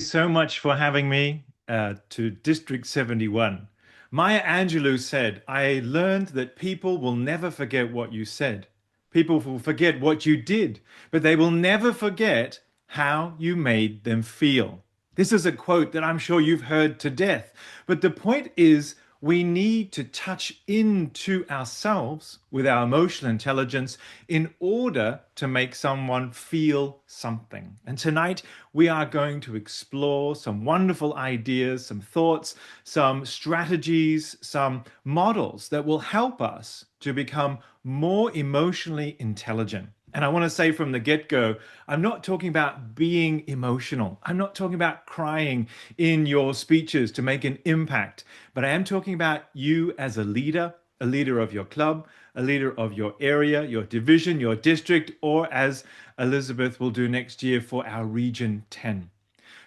So much for having me to District 71. Maya Angelou said, I learned that people will never forget what you said. People will forget what you did, but they will never forget how you made them feel. This is a quote that I'm sure you've heard to death. But the point is, we need to touch into ourselves with our emotional intelligence in order to make someone feel something. And tonight, we are going to explore some wonderful ideas, some thoughts, some strategies, some models that will help us to become more emotionally intelligent. And I want to say from the get go, I'm not talking about being emotional. I'm not talking about crying in your speeches to make an impact, but I am talking about you as a leader of your club, a leader of your area, your division, your district, or as Elizabeth will do next year for our Region 10.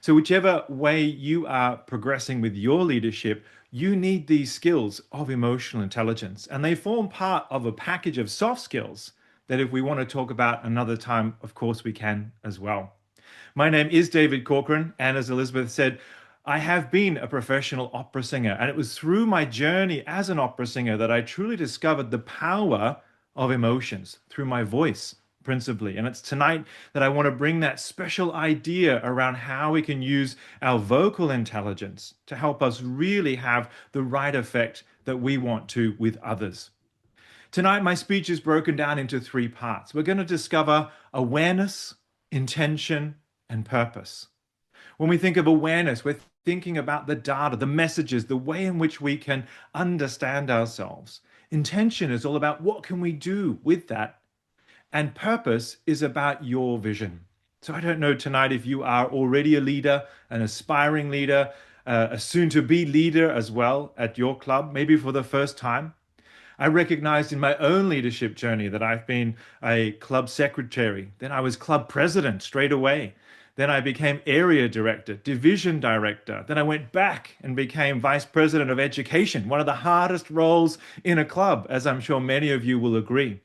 So, whichever way you are progressing with your leadership, you need these skills of emotional intelligence. And they form part of a package of soft skills that, if we want to talk about another time, of course, we can as well. My name is David Corcoran, and as Elizabeth said, I have been a professional opera singer. And it was through my journey as an opera singer that I truly discovered the power of emotions through my voice, principally. And it's tonight that I want to bring that special idea around how we can use our vocal intelligence to help us really have the right effect that we want to with others. Tonight, my speech is broken down into three parts. We're going to discover awareness, intention, and purpose. When we think of awareness, we're thinking about the data, the messages, the way in which we can understand ourselves. Intention is all about what can we do with that, and purpose is about your vision. So I don't know tonight if you are already a leader, an aspiring leader, a soon to be leader as well at your club, maybe for the first time. I recognized in my own leadership journey that I've been a club secretary. Then I was club president straight away. Then I became area director, division director. Then I went back and became vice president of education, one of the hardest roles in a club, as I'm sure many of you will agree.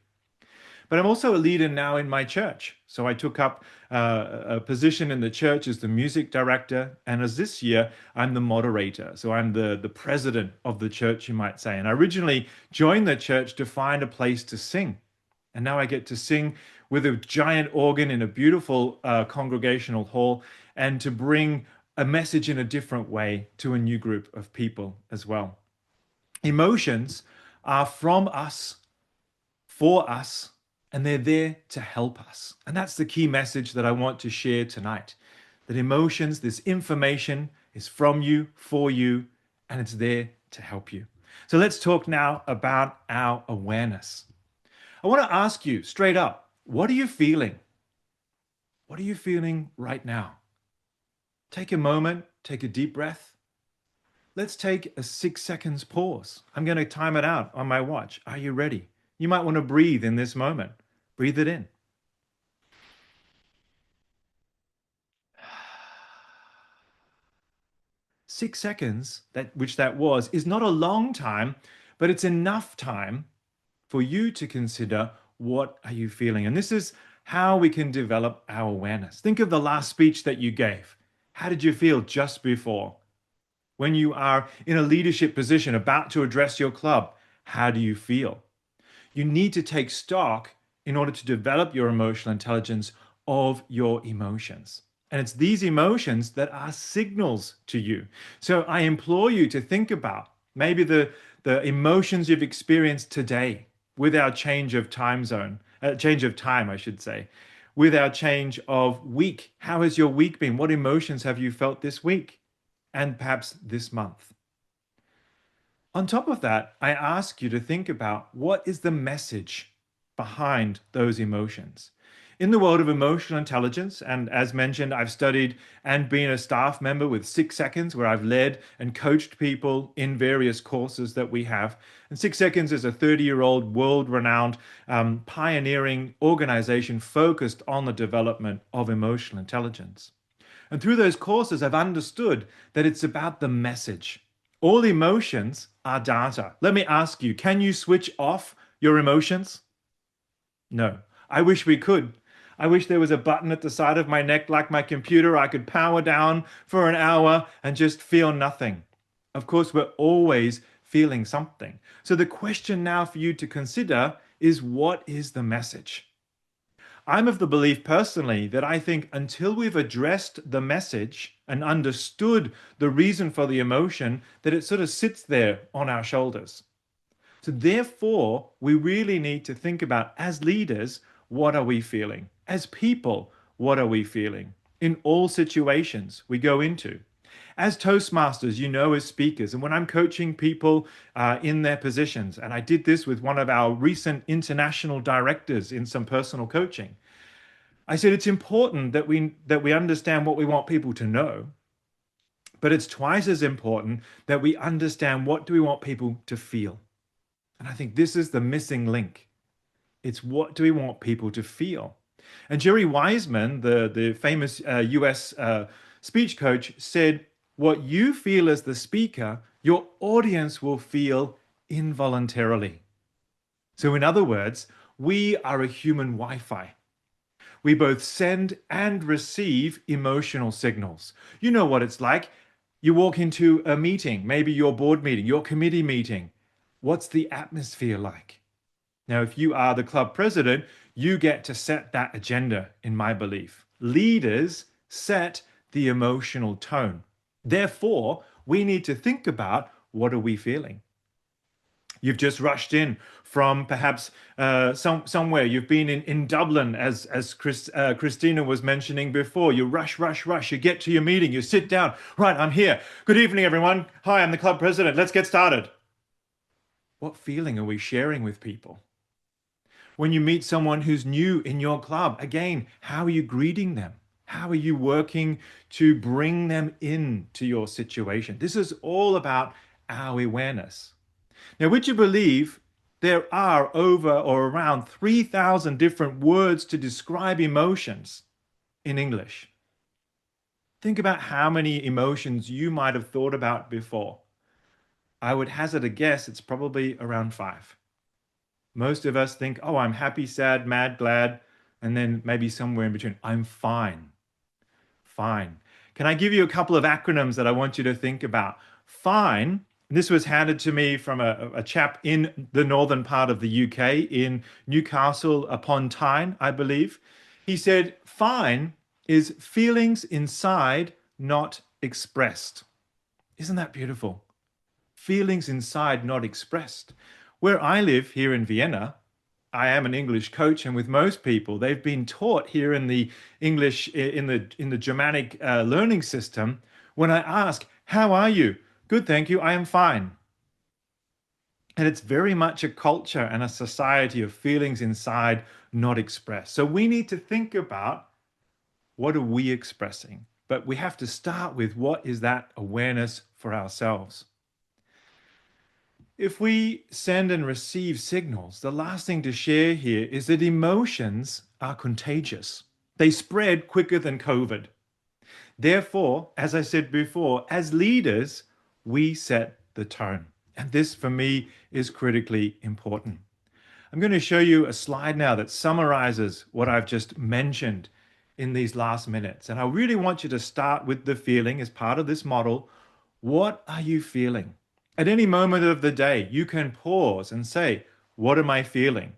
But I'm also a leader now in my church. So I took up a position in the church as the music director. And as this year, I'm the moderator. So I'm the president of the church, you might say. And I originally joined the church to find a place to sing. And now I get to sing with a giant organ in a beautiful congregational hall and to bring a message in a different way to a new group of people as well. Emotions are from us, for us, and they're there to help us. And that's the key message that I want to share tonight. That emotions, this information is from you, for you, and it's there to help you. So let's talk now about our awareness. I want to ask you straight up, what are you feeling? What are you feeling right now? Take a moment, take a deep breath. Let's take a 6 seconds pause. I'm going to time it out on my watch. Are you ready? You might want to breathe in this moment. Breathe it in. 6 seconds, which that was, is not a long time, but it's enough time for you to consider what are you feeling. And this is how we can develop our awareness. Think of the last speech that you gave. How did you feel just before? When you are in a leadership position about to address your club, how do you feel? You need to take stock in order to develop your emotional intelligence of your emotions. And it's these emotions that are signals to you. So I implore you to think about maybe the emotions you've experienced today with our change of time zone, change of time, I should say, with our change of week. How has your week been? What emotions have you felt this week and perhaps this month? On top of that, I ask you to think about what is the message behind those emotions. In the world of emotional intelligence, and as mentioned, I've studied and been a staff member with 6 seconds, where I've led and coached people in various courses that we have. And 6 seconds is a 30-year-old world-renowned pioneering organization focused on the development of emotional intelligence. And through those courses, I've understood that it's about the message. All emotions are data. Let me ask you, can you switch off your emotions? No. I wish we could. I wish there was a button at the side of my neck like my computer. I could power down for an hour and just feel nothing. Of course, we're always feeling something. So the question now for you to consider is, what is the message? I'm of the belief personally that I think until we've addressed the message and understood the reason for the emotion, that it sort of sits there on our shoulders. So therefore, we really need to think about, as leaders, what are we feeling? As people, what are we feeling? In all situations we go into. As Toastmasters, as speakers, and when I'm coaching people in their positions, and I did this with one of our recent international directors in some personal coaching, I said it's important that we understand what we want people to know, but it's twice as important that we understand what do we want people to feel. And I think this is the missing link. It's what do we want people to feel? And Jerry Wiseman, the famous US speech coach, said, what you feel as the speaker, your audience will feel involuntarily. So, in other words, we are a human Wi Fi. We both send and receive emotional signals. You know what it's like. You walk into a meeting, maybe your board meeting, your committee meeting. What's the atmosphere like? Now, if you are the club president, you get to set that agenda, in my belief. Leaders set the emotional tone. Therefore, we need to think about, what are we feeling? You've just rushed in from perhaps somewhere. You've been in Dublin, as Christina was mentioning before. You rush, rush, rush. You get to your meeting. You sit down. Right, I'm here. Good evening, everyone. Hi, I'm the club president. Let's get started. What feeling are we sharing with people? When you meet someone who's new in your club, again, how are you greeting them? How are you working to bring them into your situation? This is all about our awareness. Now, would you believe there are over or around 3,000 different words to describe emotions in English? Think about how many emotions you might have thought about before. I would hazard a guess it's probably around 5. Most of us think, oh, I'm happy, sad, mad, glad, and then maybe somewhere in between, I'm fine. Fine. Can I give you a couple of acronyms that I want you to think about? Fine. This was handed to me from a chap in the northern part of the UK, in Newcastle upon Tyne, I believe. He said, fine is feelings inside not expressed. Isn't that beautiful? Feelings inside not expressed. Where I live here in Vienna, I am an English coach, and with most people, they've been taught here in the English, in the Germanic learning system. When I ask, how are you? Good, thank you, I am fine. And it's very much a culture and a society of feelings inside not expressed. So we need to think about, what are we expressing? But we have to start with, what is that awareness for ourselves? If we send and receive signals, the last thing to share here is that emotions are contagious. They spread quicker than COVID. Therefore, as I said before, as leaders, we set the tone. And this, for me, is critically important. I'm going to show you a slide now that summarizes what I've just mentioned in these last minutes. And I really want you to start with the feeling as part of this model. What are you feeling? At any moment of the day, you can pause and say, what am I feeling?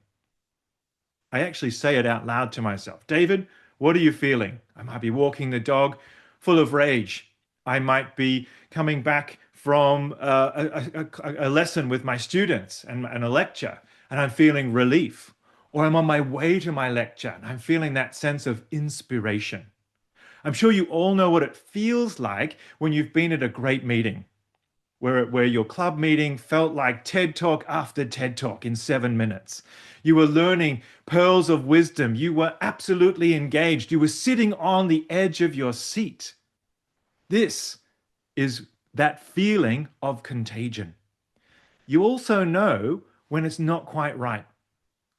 I actually say it out loud to myself. David, what are you feeling? I might be walking the dog full of rage. I might be coming back from a lesson with my students and a lecture, and I'm feeling relief. Or I'm on my way to my lecture, and I'm feeling that sense of inspiration. I'm sure you all know what it feels like when you've been at a great meeting, where your club meeting felt like TED Talk after TED Talk in 7 minutes. You were learning pearls of wisdom. You were absolutely engaged. You were sitting on the edge of your seat. This is that feeling of contagion. You also know when it's not quite right,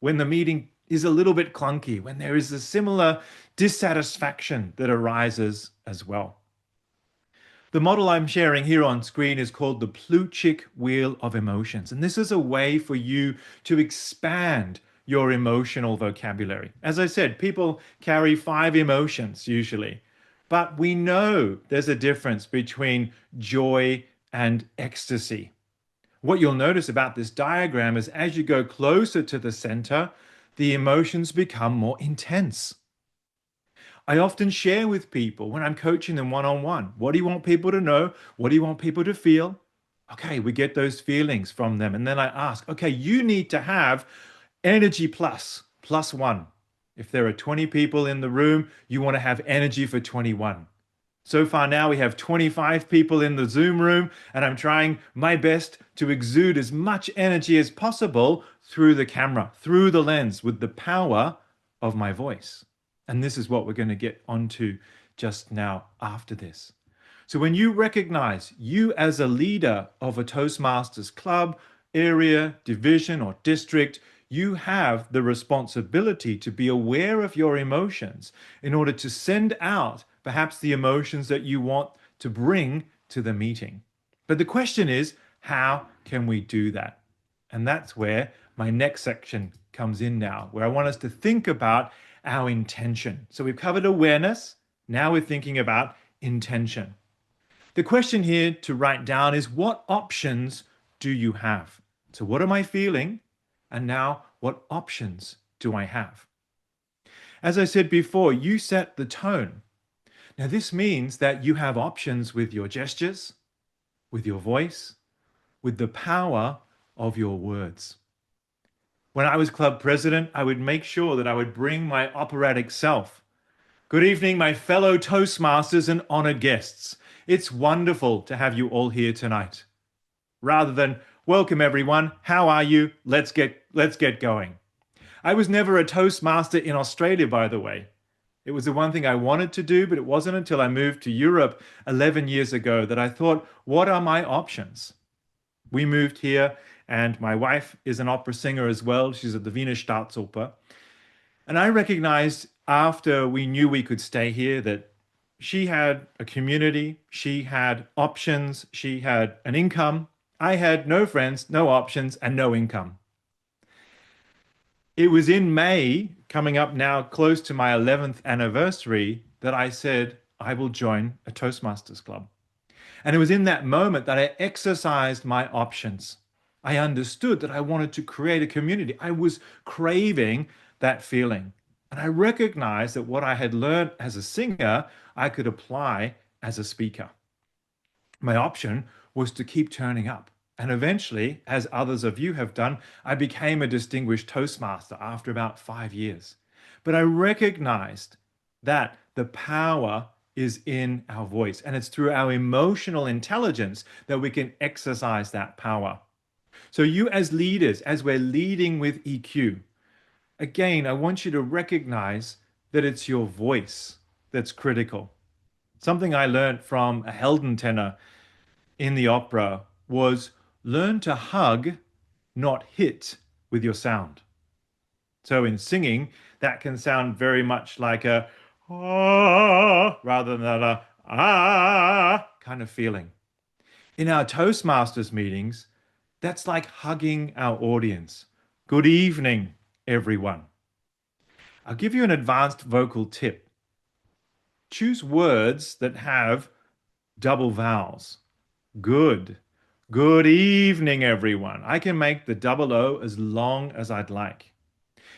when the meeting is a little bit clunky, when there is a similar dissatisfaction that arises as well. The model I'm sharing here on screen is called the Plutchik Wheel of Emotions. And this is a way for you to expand your emotional vocabulary. As I said, people carry 5 emotions usually, but we know there's a difference between joy and ecstasy. What you'll notice about this diagram is as you go closer to the center, the emotions become more intense. I often share with people when I'm coaching them one on one. What do you want people to know? What do you want people to feel? Okay, we get those feelings from them. And then I ask, okay, you need to have energy plus one. If there are 20 people in the room, you want to have energy for 21. So far now, we have 25 people in the Zoom room, and I'm trying my best to exude as much energy as possible through the camera, through the lens, with the power of my voice. And this is what we're going to get onto just now after this. So when you recognize you as a leader of a Toastmasters club, area, division, or district, you have the responsibility to be aware of your emotions in order to send out perhaps the emotions that you want to bring to the meeting. But the question is, how can we do that? And that's where my next section comes in now, where I want us to think about our intention. So we've covered awareness. Now we're thinking about intention. The question here to write down is, what options do you have? So what am I feeling? And now what options do I have? As I said before, you set the tone. Now this means that you have options with your gestures, with your voice, with the power of your words. When I was club president, I would make sure that I would bring my operatic self. Good evening, my fellow Toastmasters and honored guests. It's wonderful to have you all here tonight. Rather than, welcome everyone, how are you? Let's get going. I was never a Toastmaster in Australia, by the way. It was the one thing I wanted to do, but it wasn't until I moved to Europe 11 years ago that I thought, what are my options? We moved here, and my wife is an opera singer as well. She's at the Wiener Staatsoper. And I recognized after we knew we could stay here that she had a community, she had options, she had an income. I had no friends, no options, and no income. It was in May, coming up now close to my 11th anniversary, that I said, I will join a Toastmasters club. And it was in that moment that I exercised my options. I understood that I wanted to create a community. I was craving that feeling. And I recognized that what I had learned as a singer, I could apply as a speaker. My option was to keep turning up. And eventually, as others of you have done, I became a distinguished Toastmaster after about 5 years. But I recognized that the power is in our voice, and it's through our emotional intelligence that we can exercise that power. So you as leaders, as we're leading with EQ, again, I want you to recognize that it's your voice that's critical. Something I learned from a Helden tenor in the opera was learn to hug, not hit with your sound. So in singing, that can sound very much like a ah rather than a ah kind of feeling. In our Toastmasters meetings, that's like hugging our audience. Good evening, everyone. I'll give you an advanced vocal tip. Choose words that have double vowels. Good. Good evening, everyone. I can make the double O as long as I'd like.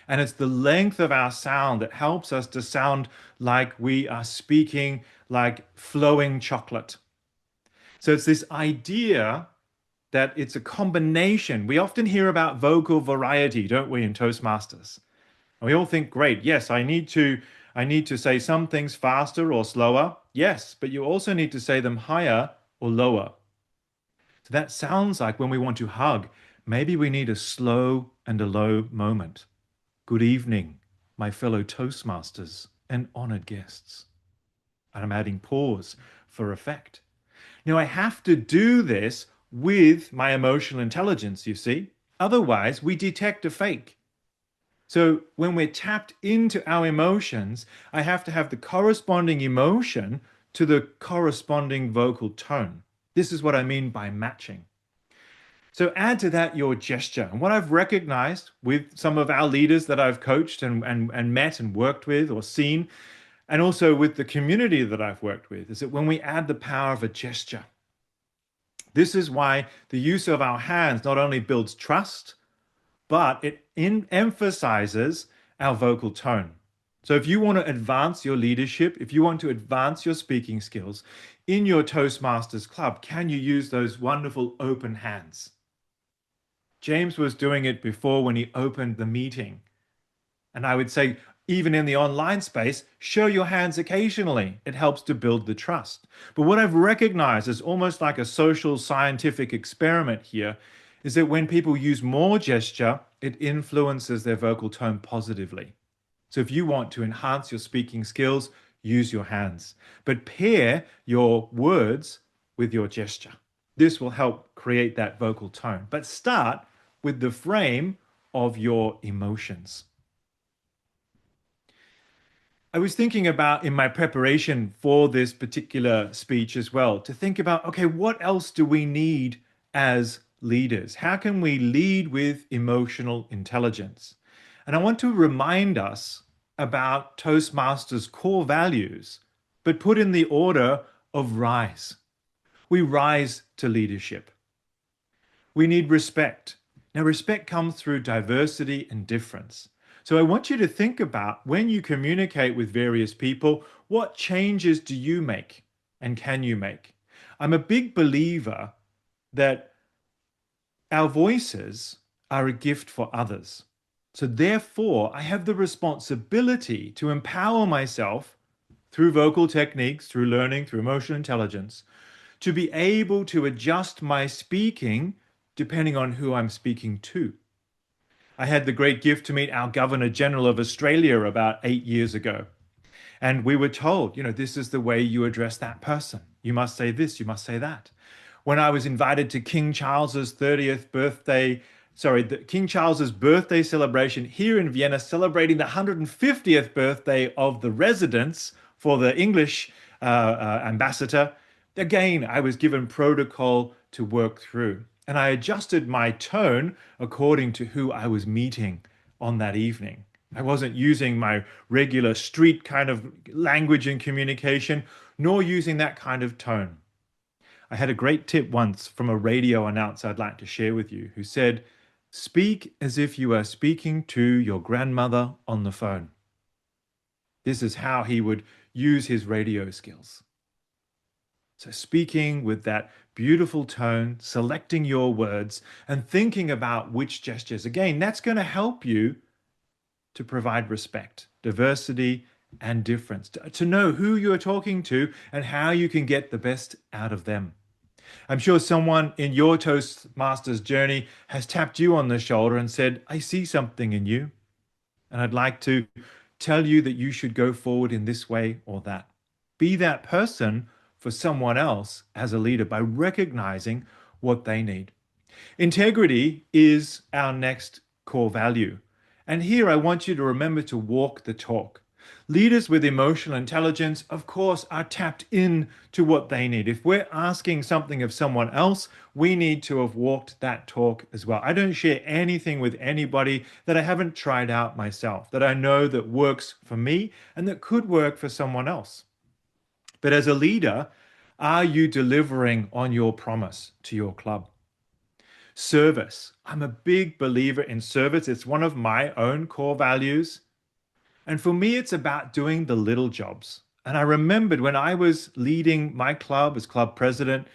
And it's the length of our sound that helps us to sound like we are speaking like flowing chocolate. So it's this idea that it's a combination. We often hear about vocal variety, don't we, in Toastmasters? And we all think, great, yes, I need to say some things faster or slower. Yes, but you also need to say them higher or lower. So that sounds like when we want to hug, maybe we need a slow and a low moment. Good evening, my fellow Toastmasters and honored guests. And I'm adding pause for effect. Now I have to do this with my emotional intelligence, you see. Otherwise, we detect a fake. So when we're tapped into our emotions, I have to have the corresponding emotion to the corresponding vocal tone. This is what I mean by matching. So add to that your gesture. And what I've recognized with some of our leaders that I've coached and met and worked with or seen, and also with the community that I've worked with, is that when we add the power of a gesture, this is why the use of our hands not only builds trust, but it emphasizes our vocal tone. So if you want to advance your leadership, if you want to advance your speaking skills in your Toastmasters club, can you use those wonderful open hands? James was doing it before when he opened the meeting. And I would say, even in the online space, show your hands occasionally. It helps to build the trust. But what I've recognized is almost like a social scientific experiment here is that when people use more gesture, it influences their vocal tone positively. So if you want to enhance your speaking skills, use your hands, but pair your words with your gesture. This will help create that vocal tone. But start with the frame of your emotions. I was thinking about in my preparation for this particular speech as well to think about, okay, what else do we need as leaders? How can we lead with emotional intelligence? And I want to remind us about Toastmasters' core values, but put in the order of rise. We rise to leadership. We need respect. Now, respect comes through diversity and difference. So I want you to think about when you communicate with various people, what changes do you make and can you make? I'm a big believer that our voices are a gift for others. So therefore, I have the responsibility to empower myself through vocal techniques, through learning, through emotional intelligence, to be able to adjust my speaking depending on who I'm speaking to. I had the great gift to meet our Governor General of Australia about 8 years ago. And we were told, this is the way you address that person. You must say this, you must say that. When I was invited to King Charles's 30th birthday, King Charles's birthday celebration here in Vienna, celebrating the 150th birthday of the residence for the English ambassador, again, I was given protocol to work through. And I adjusted my tone according to who I was meeting on that evening. I wasn't using my regular street kind of language and communication, nor using that kind of tone. I had a great tip once from a radio announcer I'd like to share with you who said, speak as if you are speaking to your grandmother on the phone. This is how he would use his radio skills. So speaking with that beautiful tone, selecting your words, and thinking about which gestures, again, that's going to help you to provide respect, diversity, and difference, to know who you're talking to and how you can get the best out of them. I'm sure someone in your Toastmasters journey has tapped you on the shoulder and said, I see something in you, and I'd like to tell you that you should go forward in this way or that. Be that person for someone else as a leader by recognizing what they need. Integrity is our next core value. And here I want you to remember to walk the talk. Leaders with emotional intelligence, of course, are tapped in to what they need. If we're asking something of someone else, we need to have walked that talk as well. I don't share anything with anybody that I haven't tried out myself, that I know that works for me and that could work for someone else. But as a leader, are you delivering on your promise to your club? Service. I'm a big believer in service. It's one of my own core values. And for me, it's about doing the little jobs. And I remembered when I was leading my club as club president,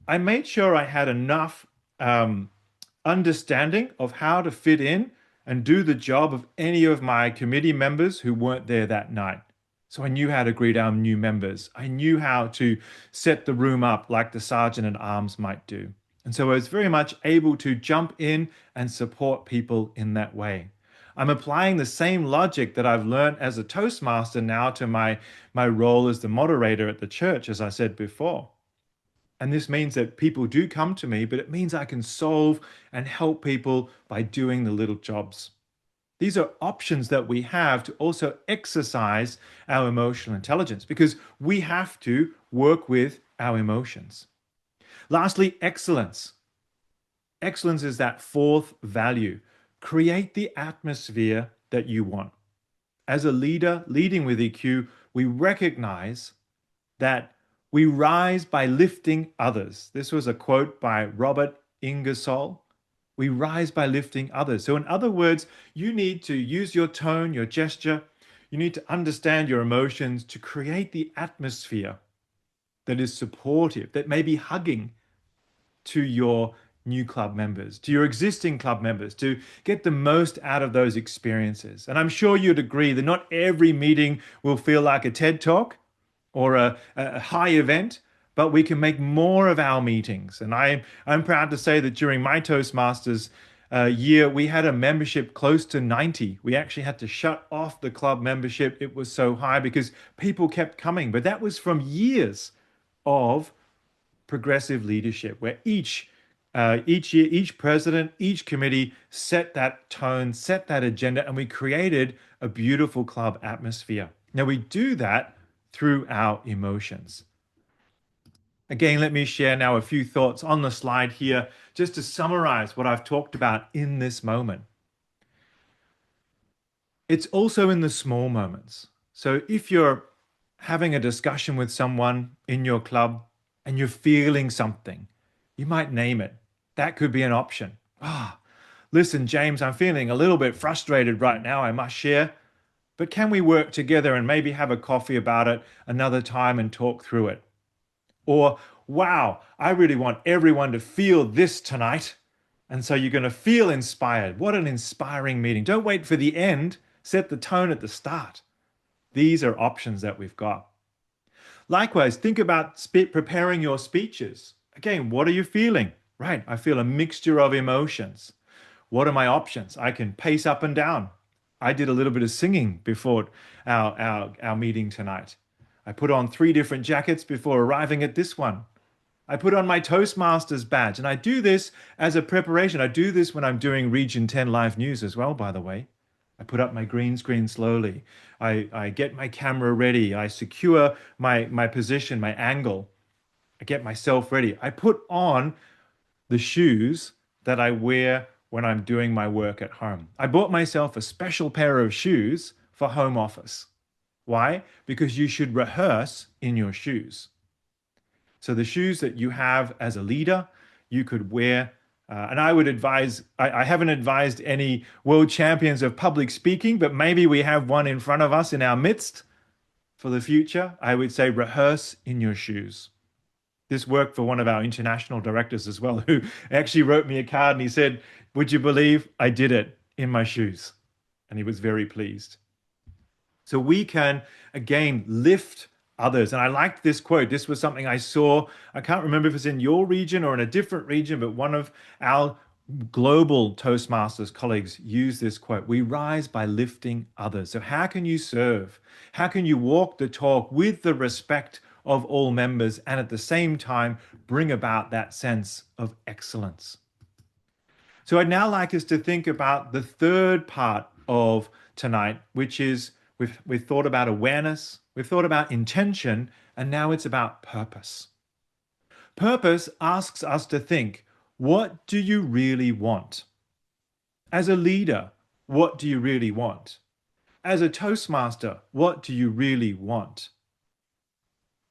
I made sure I had enough understanding of how to fit in and do the job of any of my committee members who weren't there that night. So I knew how to greet our new members. I knew how to set the room up like the sergeant at arms might do. And so I was very much able to jump in and support people in that way. I'm applying the same logic that I've learned as a Toastmaster now to my role as the moderator at the church, as I said before. And this means that people do come to me, but it means I can solve and help people by doing the little jobs. These are options that we have to also exercise our emotional intelligence because we have to work with our emotions. Lastly, excellence. Excellence is that fourth value. Create the atmosphere that you want. As a leader leading with EQ, we recognize that we rise by lifting others. This was a quote by Robert Ingersoll. We rise by lifting others. So, in other words, you need to use your tone, your gesture. You need to understand your emotions to create the atmosphere that is supportive, that may be hugging to your new club members, to your existing club members, to get the most out of those experiences. And I'm sure you'd agree that not every meeting will feel like a TED Talk or a high event, but we can make more of our meetings. And I'm proud to say that during my Toastmasters year, we had a membership close to 90. We actually had to shut off the club membership. It was so high because people kept coming. But that was from years of progressive leadership, where each year, each president, each committee set that tone, set that agenda, and we created a beautiful club atmosphere. Now we do that through our emotions. Again, let me share now a few thoughts on the slide here, just to summarize what I've talked about in this moment. It's also in the small moments. So if you're having a discussion with someone in your club and you're feeling something, you might name it. That could be an option. Listen, James, I'm feeling a little bit frustrated right now, I must share. But can we work together and maybe have a coffee about it another time and talk through it? Or, wow, I really want everyone to feel this tonight. And so you're going to feel inspired. What an inspiring meeting. Don't wait for the end. Set the tone at the start. These are options that we've got. Likewise, think about preparing your speeches. Again, what are you feeling? Right, I feel a mixture of emotions. What are my options? I can pace up and down. I did a little bit of singing before our meeting tonight. I put on 3 different jackets before arriving at this one. I put on my Toastmasters badge, and I do this as a preparation. I do this when I'm doing Region 10 live news as well, by the way. I put up my green screen slowly. I get my camera ready. I secure my position, my angle. I get myself ready. I put on the shoes that I wear when I'm doing my work at home. I bought myself a special pair of shoes for home office. Why? Because you should rehearse in your shoes. So the shoes that you have as a leader, you could wear. And I would advise, I haven't advised any world champions of public speaking, but maybe we have one in front of us in our midst for the future. I would say rehearse in your shoes. This worked for one of our international directors as well, who actually wrote me a card and he said, would you believe I did it in my shoes? And he was very pleased. So we can, again, lift others. And I liked this quote. This was something I saw. I can't remember if it's in your region or in a different region, but one of our global Toastmasters colleagues used this quote. We rise by lifting others. So how can you serve? How can you walk the talk with the respect of all members and at the same time bring about that sense of excellence? So I'd now like us to think about the third part of tonight, which is we've thought about awareness, we've thought about intention, and now it's about purpose. Purpose asks us to think, what do you really want? As a leader, what do you really want? As a Toastmaster, what do you really want?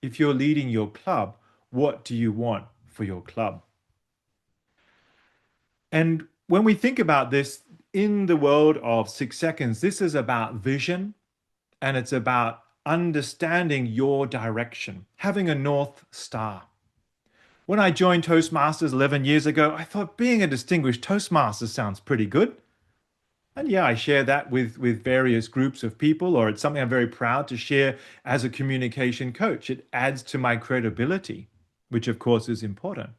If you're leading your club, what do you want for your club? And when we think about this in the world of 6 seconds, this is about vision and it's about understanding your direction, having a North Star. When I joined Toastmasters 11 years ago, I thought being a distinguished Toastmaster sounds pretty good. And yeah, I share that with various groups of people, or it's something I'm very proud to share as a communication coach. It adds to my credibility, which of course is important.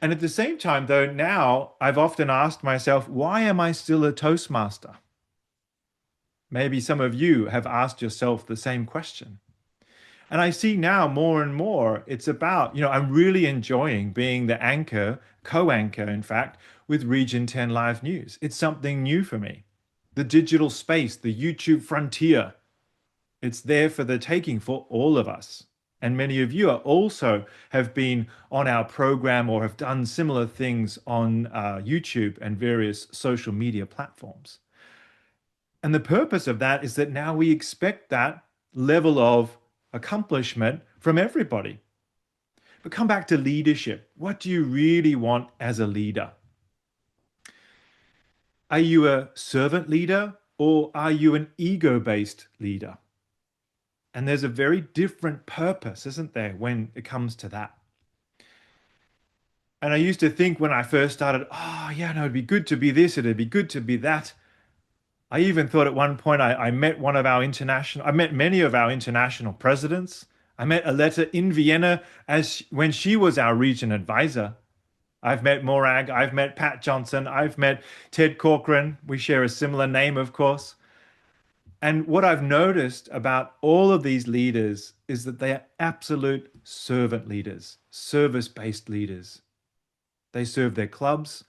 And at the same time, though, now I've often asked myself, why am I still a Toastmaster? Maybe some of you have asked yourself the same question. And I see now more and more, it's about, I'm really enjoying being the anchor, co-anchor, in fact, with Region 10 Live News. It's something new for me. The digital space, the YouTube frontier, it's there for the taking for all of us. And many of you are also have been on our program or have done similar things on YouTube and various social media platforms. And the purpose of that is that now we expect that level of accomplishment from everybody. But come back to leadership. What do you really want as a leader? Are you a servant leader or are you an ego-based leader? And there's a very different purpose, isn't there, when it comes to that? And I used to think when I first started, oh, yeah, no, it'd be good to be this, it'd be good to be that. I even thought at one point I met I met many of our international presidents. I met Aletta in Vienna when she was our region advisor. I've met Morag, I've met Pat Johnson, I've met Ted Corcoran. We share a similar name, of course. And what I've noticed about all of these leaders is that they are absolute servant leaders, service-based leaders. They serve their clubs.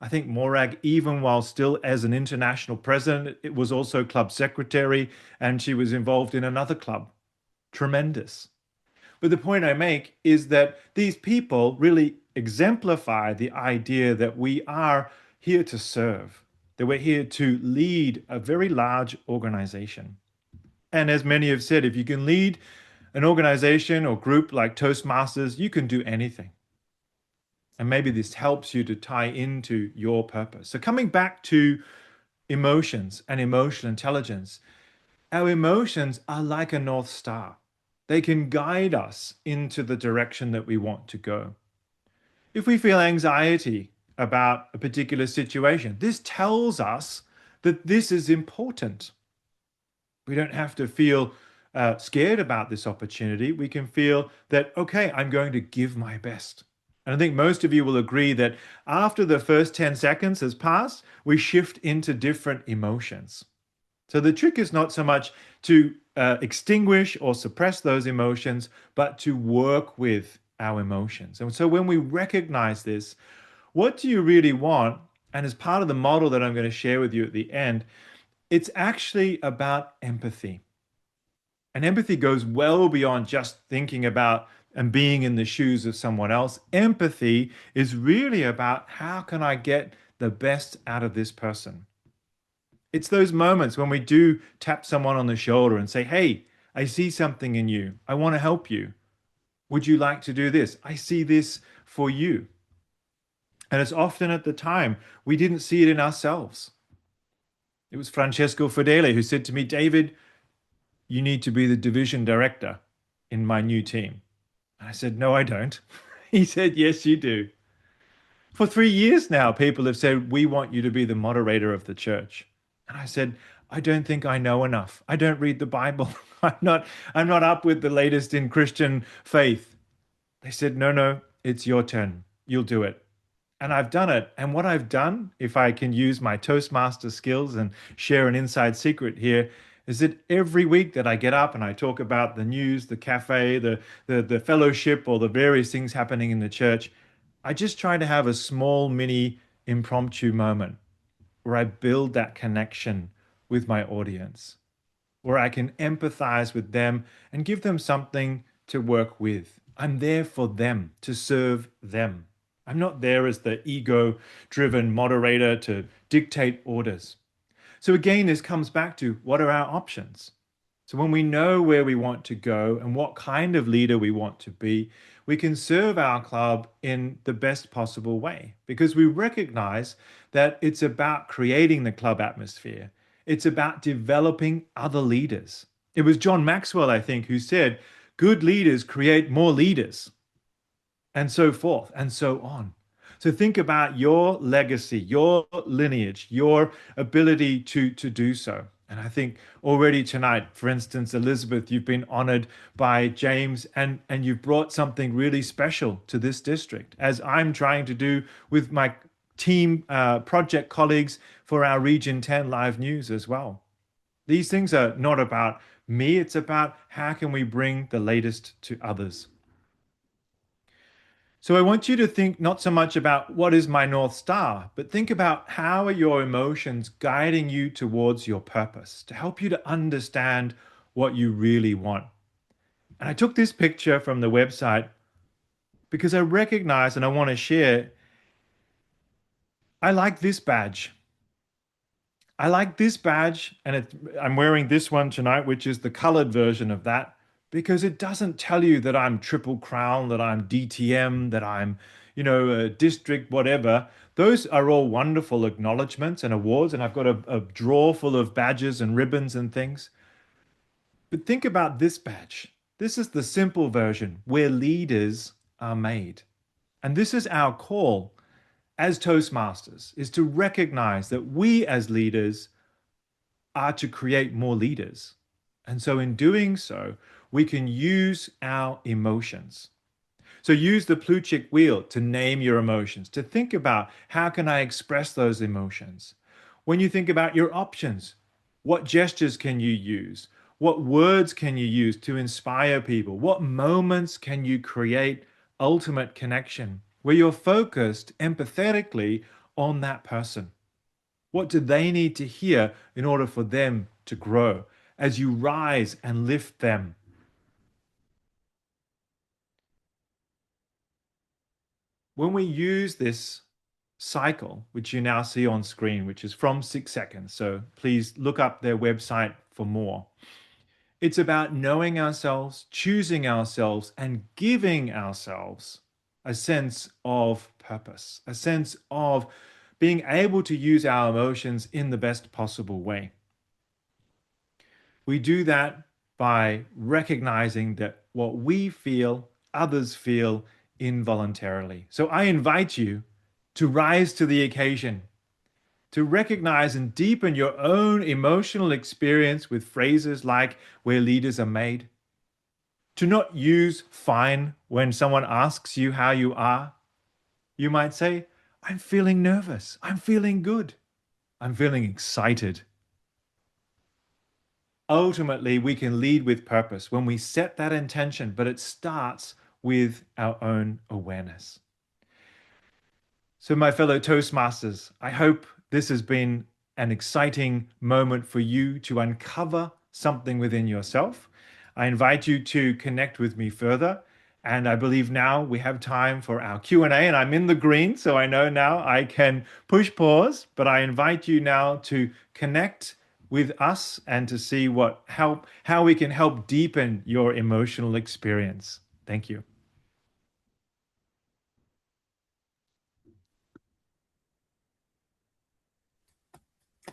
I think Morag, even while still as an international president, it was also club secretary, and she was involved in another club. Tremendous. But the point I make is that these people really exemplify the idea that we are here to serve, that we're here to lead a very large organization. And as many have said, if you can lead an organization or group like Toastmasters, you can do anything. And maybe this helps you to tie into your purpose. So coming back to emotions and emotional intelligence, our emotions are like a North Star. They can guide us into the direction that we want to go. If we feel anxiety about a particular situation, this tells us that this is important. We don't have to feel scared about this opportunity. We can feel that, okay, I'm going to give my best. And I think most of you will agree that after the first 10 seconds has passed, we shift into different emotions. So the trick is not so much to extinguish or suppress those emotions, but to work with our emotions. And so when we recognize this, what do you really want? And as part of the model that I'm going to share with you at the end, it's actually about empathy. And empathy goes well beyond just thinking about and being in the shoes of someone else. Empathy is really about how can I get the best out of this person? It's those moments when we do tap someone on the shoulder and say, hey, I see something in you. I want to help you. Would you like to do this? I see this for you. And it's often at the time we didn't see it in ourselves. It was Francesco Fedele who said to me, David, you need to be the division director in my new team. And I said, no, I don't. He said, yes, you do. For 3 years now, people have said, we want you to be the moderator of the church. And I said, I don't think I know enough. I don't read the Bible. I'm not up with the latest in Christian faith. They said, no, it's your turn. You'll do it. And I've done it. And what I've done, if I can use my Toastmaster skills and share an inside secret here, is that every week that I get up and I talk about the news, the cafe, the fellowship, or the various things happening in the church, I just try to have a small mini impromptu moment where I build that connection with my audience, where I can empathize with them and give them something to work with. I'm there for them, to serve them. I'm not there as the ego-driven moderator to dictate orders. So again, this comes back to what are our options? So when we know where we want to go and what kind of leader we want to be, we can serve our club in the best possible way because we recognize that it's about creating the club atmosphere. It's about developing other leaders. It was John Maxwell, I think, who said, good leaders create more leaders, and so forth and so on. So think about your legacy, your lineage, your ability to do so. And I think already tonight, for instance, Elizabeth, you've been honored by James and you've brought something really special to this district, as I'm trying to do with my team project colleagues for our Region 10 Live News as well. These things are not about me, it's about how can we bring the latest to others. So I want you to think not so much about what is my North Star, but think about how are your emotions guiding you towards your purpose to help you to understand what you really want. And I took this picture from the website because I recognize and I want to share. I like this badge. I like this badge, and I'm wearing this one tonight, which is the colored version of that, because it doesn't tell you that I'm Triple Crown, that I'm DTM, that I'm, a district, whatever. Those are all wonderful acknowledgements and awards, and I've got a drawer full of badges and ribbons and things. But think about this badge. This is the simple version where leaders are made. And this is our call as Toastmasters, is to recognize that we as leaders are to create more leaders. And so, in doing so, we can use our emotions. So, use the Plutchik wheel to name your emotions, to think about how can I express those emotions. When you think about your options, what gestures can you use? What words can you use to inspire people? What moments can you create ultimate connection where you're focused empathetically on that person? What do they need to hear in order for them to grow as you rise and lift them? When we use this cycle, which you now see on screen, which is from 6 seconds, so please look up their website for more. It's about knowing ourselves, choosing ourselves, and giving ourselves a sense of purpose, a sense of being able to use our emotions in the best possible way. We do that by recognizing that what we feel, others feel involuntarily. So I invite you to rise to the occasion, to recognize and deepen your own emotional experience with phrases like where leaders are made, to not use fine when someone asks you how you are. You might say, I'm feeling nervous. I'm feeling good. I'm feeling excited. Ultimately, we can lead with purpose when we set that intention, but it starts with our own awareness. So, my fellow Toastmasters, I hope this has been an exciting moment for you to uncover something within yourself. I invite you to connect with me further. And I believe now we have time for our Q&A, and I'm in the green, so I know now I can push pause, but I invite you now to connect with us and to see how we can help deepen your emotional experience. Thank you.